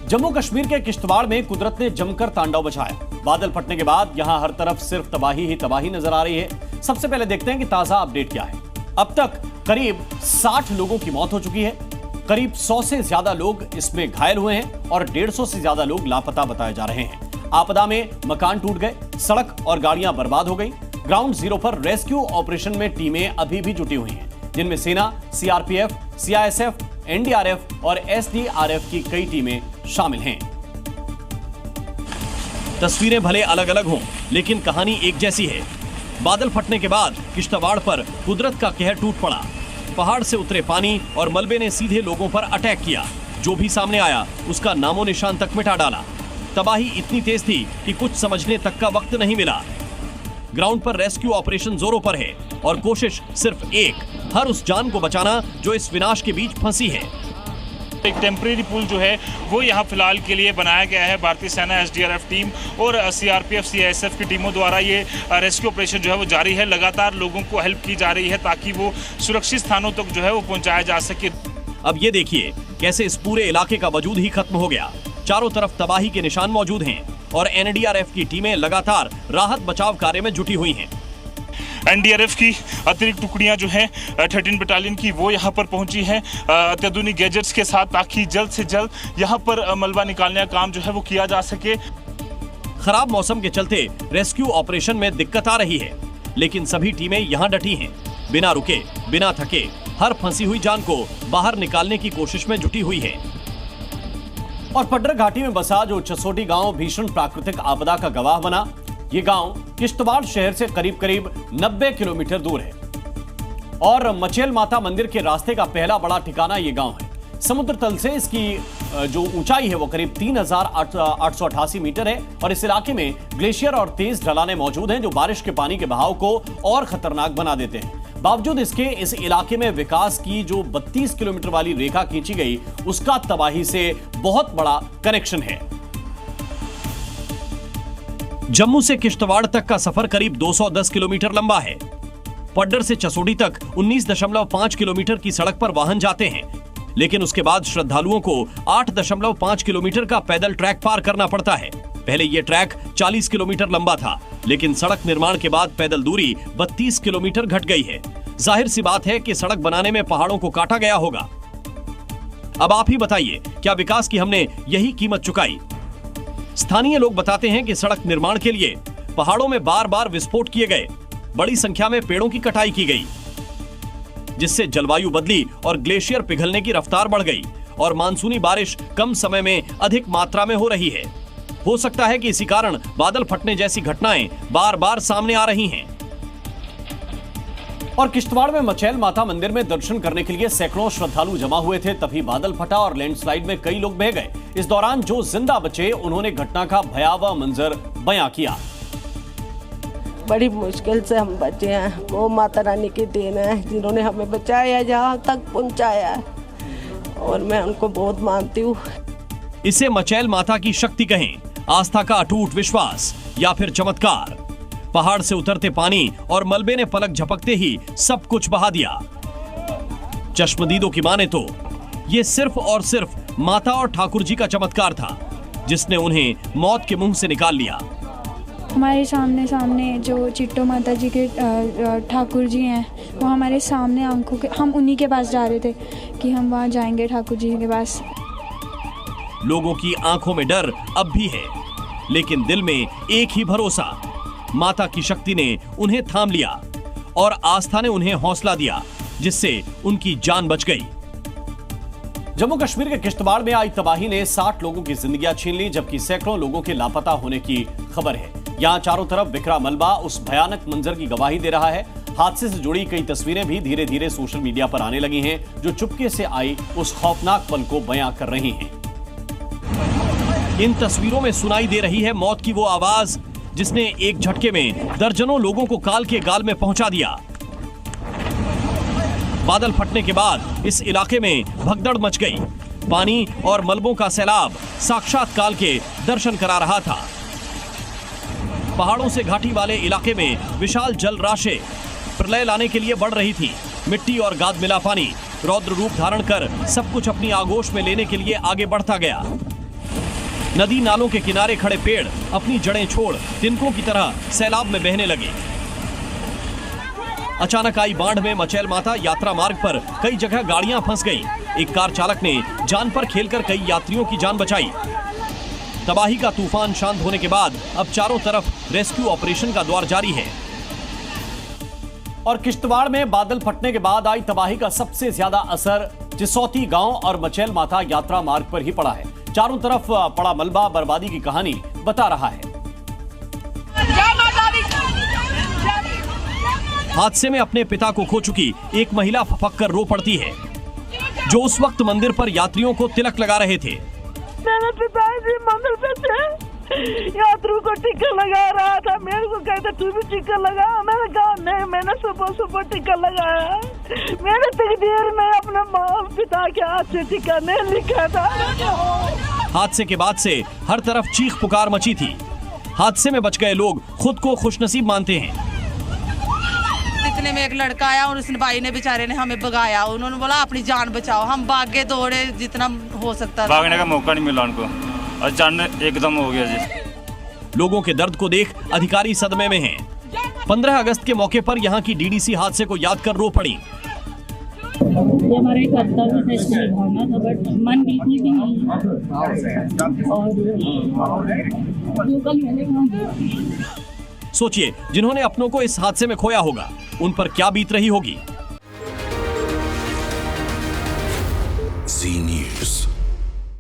जम्मू कश्मीर के किश्तवाड़ में कुदरत ने जमकर तांडव मचाया। बादल फटने के बाद यहां हर तरफ सिर्फ तबाही ही तबाही नजर आ रही है। सबसे पहले देखते हैं कि ताजा अपडेट क्या है। अब तक करीब 60 लोगों की मौत हो चुकी है। करीब 100 से ज्यादा लोग इसमें घायल हुए हैं और 150 से ज्यादा लोग लापता बताए जा रहे हैं। आपदा में मकान टूट गए, सड़क और गाड़ियां बर्बाद हो गई। ग्राउंड जीरो पर रेस्क्यू ऑपरेशन में टीमें अभी भी जुटी हुई हैं, जिनमें सेना, सीआरपीएफ, सीआईएसएफ, एनडीआरएफ और एसडीआरएफ की कई टीमें शामिल हैं। तस्वीरें भले अलग अलग हों, लेकिन कहानी एक जैसी है। बादल फटने के बाद किश्तवाड़ पर कुदरत का कहर टूट पड़ा। पहाड़ से उतरे पानी और मलबे ने सीधे लोगों पर अटैक किया। जो भी सामने आया उसका नामो निशान तक मिटा डाला। तबाही इतनी तेज थी कि कुछ समझने तक का वक्त नहीं मिला। ग्राउंड पर रेस्क्यू ऑपरेशन जोरों पर है और कोशिश सिर्फ एक, हर उस जान को बचाना जो इस विनाश के बीच फंसी है। एक टेम्परेरी पुल जो है वो यहाँ फिलहाल के लिए बनाया गया है। भारतीय सेना, एसडीआरएफ टीम और सीआरपीएफ, सीआईएसएफ की टीमों द्वारा ये रेस्क्यू ऑपरेशन जो है वो जारी है। लगातार लोगों को हेल्प की जा रही है ताकि वो सुरक्षित स्थानों तक जो है वो पहुंचाया जा सके। अब ये देखिए कैसे इस पूरे इलाके का वजूद ही खत्म हो गया। चारों तरफ तबाही के निशान मौजूद हैं और एनडीआरएफ की टीमें लगातार राहत बचाव कार्य में जुटी हुई हैं। एनडीआरएफ की अतिरिक्त टुकड़ियां जो हैं 13 बटालियन की वो यहां पर पहुंची हैं अत्याधुनिक गैजेट्स के साथ, ताकि जल्द से जल्द यहां पर मलबा निकालने का काम जो है वो किया जा सके। खराब मौसम के चलते रेस्क्यू ऑपरेशन में दिक्कत आ रही है, लेकिन सभी टीमें यहां डटी हैं। बिना रुके, बिना थके, हर फंसी हुई जान को बाहर निकालने की कोशिश में जुटी हुई है। और पड्डर घाटी में बसा जो चसोटी गांव भीषण प्राकृतिक आपदा का गवाह बना। ये गांव किश्तवाड़ शहर से करीब 90 किलोमीटर दूर है और मचेल माता मंदिर के रास्ते का पहला बड़ा ठिकाना ये गांव है। समुद्र तल से इसकी जो ऊंचाई है वो करीब 3888 मीटर है और इस इलाके में ग्लेशियर और तेज ढलानें मौजूद हैं जो बारिश के पानी के बहाव को और खतरनाक बना देते हैं। बावजूद इसके इस इलाके में विकास की जो 32 किलोमीटर वाली रेखा खींची गई उसका तबाही से बहुत बड़ा कनेक्शन है। जम्मू से किश्तवाड़ तक का सफर करीब 210 किलोमीटर लंबा है। पड्डर से चसोड़ी तक 19.5 किलोमीटर की सड़क पर वाहन जाते हैं, लेकिन उसके बाद श्रद्धालुओं को 8.5 किलोमीटर का पैदल ट्रैक पार करना पड़ता है। पहले यह ट्रैक 40 किलोमीटर लंबा था, लेकिन सड़क निर्माण के बाद पैदल दूरी 32 किलोमीटर घट गई है। जाहिर सी बात है कि सड़क बनाने में पहाड़ों को काटा गया होगा। अब आप ही बताइए, क्या विकास की हमने यही कीमत चुकाई? स्थानीय लोग बताते हैं कि सड़क निर्माण के लिए पहाड़ों में बार बार विस्फोट किए गए, बड़ी संख्या में पेड़ों की कटाई की गई, जिससे जलवायु बदली और ग्लेशियर पिघलने की रफ्तार बढ़ गई और मानसूनी बारिश कम समय में अधिक मात्रा में हो रही है। हो सकता है कि इसी कारण बादल फटने जैसी घटनाएं बार बार सामने आ रही हैं। और किश्तवाड़ में मचैल माता मंदिर में दर्शन करने के लिए सैकड़ों श्रद्धालु जमा हुए थे, तभी बादल फटा और लैंडस्लाइड में कई लोग बह गए। इस दौरान जो जिंदा बचे उन्होंने घटना का भयावह मंजर बयां किया। बड़ी मुश्किल से हम बचे हैं, वो माता रानी की देन है जिन्होंने हमें बचाया, जहां तक पहुंचाया है, और मैं उनको बहुत मानती हूँ। इसे मचैल माता की शक्ति कहें, आस्था का अटूट विश्वास या फिर चमत्कार। पहाड़ से उतरते पानी और मलबे ने पलक झपकते ही सब कुछ बहा दिया। चश्मदीदों की माने तो ये सिर्फ और सिर्फ माता और ठाकुर जी का चमत्कार था, जिसने उन्हें मौत के मुंह से निकाल लिया। हमारे सामने जो चिट्टो माता जी के ठाकुर जी हैं, वो हमारे सामने आंखों के, हम उन्हीं के पास जा रहे थे कि हम वहां जाएंगे ठाकुर जी के पास। लोगों की आंखों में डर अब भी है, लेकिन दिल में एक ही भरोसा, माता की शक्ति ने उन्हें थाम लिया और आस्था ने उन्हें हौसला दिया, जिससे उनकी जान बच गई। जम्मू कश्मीर के किश्तवाड़ में आई तबाही ने 60 लोगों की जिंदगियां छीन ली, जबकि सैकड़ों लोगों के लापता होने की खबर है। यहां चारों तरफ बिखरा मलबा उस भयानक मंजर की गवाही दे रहा है। हादसे से जुड़ी कई तस्वीरें भी धीरे धीरे सोशल मीडिया पर आने लगी हैं, जो चुपके से आई उस खौफनाक पल को बयां कर रही हैं। इन तस्वीरों में सुनाई दे रही है मौत की वो आवाज जिसने एक झटके में दर्जनों लोगों को काल के गाल में पहुंचा दिया। बादल फटने के बाद इस इलाके में भगदड़ मच गई। पानी और मलबों का सैलाब साक्षात काल के दर्शन करा रहा था। पहाड़ों से घाटी वाले इलाके में विशाल जल राशि प्रलय लाने के लिए बढ़ रही थी। मिट्टी और गाद मिला पानी रौद्र रूप धारण कर सब कुछ अपनी आगोश में लेने के लिए आगे बढ़ता गया। नदी नालों के किनारे खड़े पेड़ अपनी जड़ें छोड़ तिनकों की तरह सैलाब में बहने लगे। अचानक आई बाढ़ में मचैल माता यात्रा मार्ग पर कई जगह गाड़ियां फंस गईं। एक कार चालक ने जान पर खेलकर कई यात्रियों की जान बचाई। तबाही का तूफान शांत होने के बाद अब चारों तरफ रेस्क्यू ऑपरेशन का दौर जारी है। और किश्तवाड़ में बादल फटने के बाद आई तबाही का सबसे ज्यादा असर चिसौती गांव और मचैल माता यात्रा मार्ग पर ही पड़ा है। चारों तरफ पड़ा मलबा बर्बादी की कहानी बता रहा है। हादसे में अपने पिता को खो चुकी एक महिला फपक कर रो पड़ती है, जो उस वक्त मंदिर पर यात्रियों को तिलक लगा रहे थे। मेरे पिताजी मंदिर पे थे, यात्रियों को टीका लगा रहा था। मेरे को कहते तू भी टीका लगा। मैंने कहा नहीं, मैंने सुबह टीका लगाया। मेरे तकदीर में अपने माँ पिता के हाथ से टीका नहीं लिखा था। हादसे के बाद से हर तरफ चीख पुकार मची थी। हादसे में बच गए लोग खुद को खुशनसीब मानते हैं। इतने में एक लड़का आया और उसने भाई ने बेचारे ने हमें भगाया। उन्होंने बोला अपनी जान बचाओ। हम भागे दौड़े जितना हो सकता था। भागने का मौका नहीं मिला उनको, अचानक एकदम हो गया जी। लोगों के दर्द को देख अधिकारी सदमे में हैं। 15 अगस्त के मौके पर यहाँ की डीडीसी हादसे को याद कर रो पड़ी। ये हमारा एक कर्तव्य था, इसको निभाना था, बट मन बिल्कुल भी नहीं और जो कल मैंने वहाँ सोचिए, जिन्होंने अपनों को इस हादसे में खोया होगा, उन पर क्या बीत रही होगी।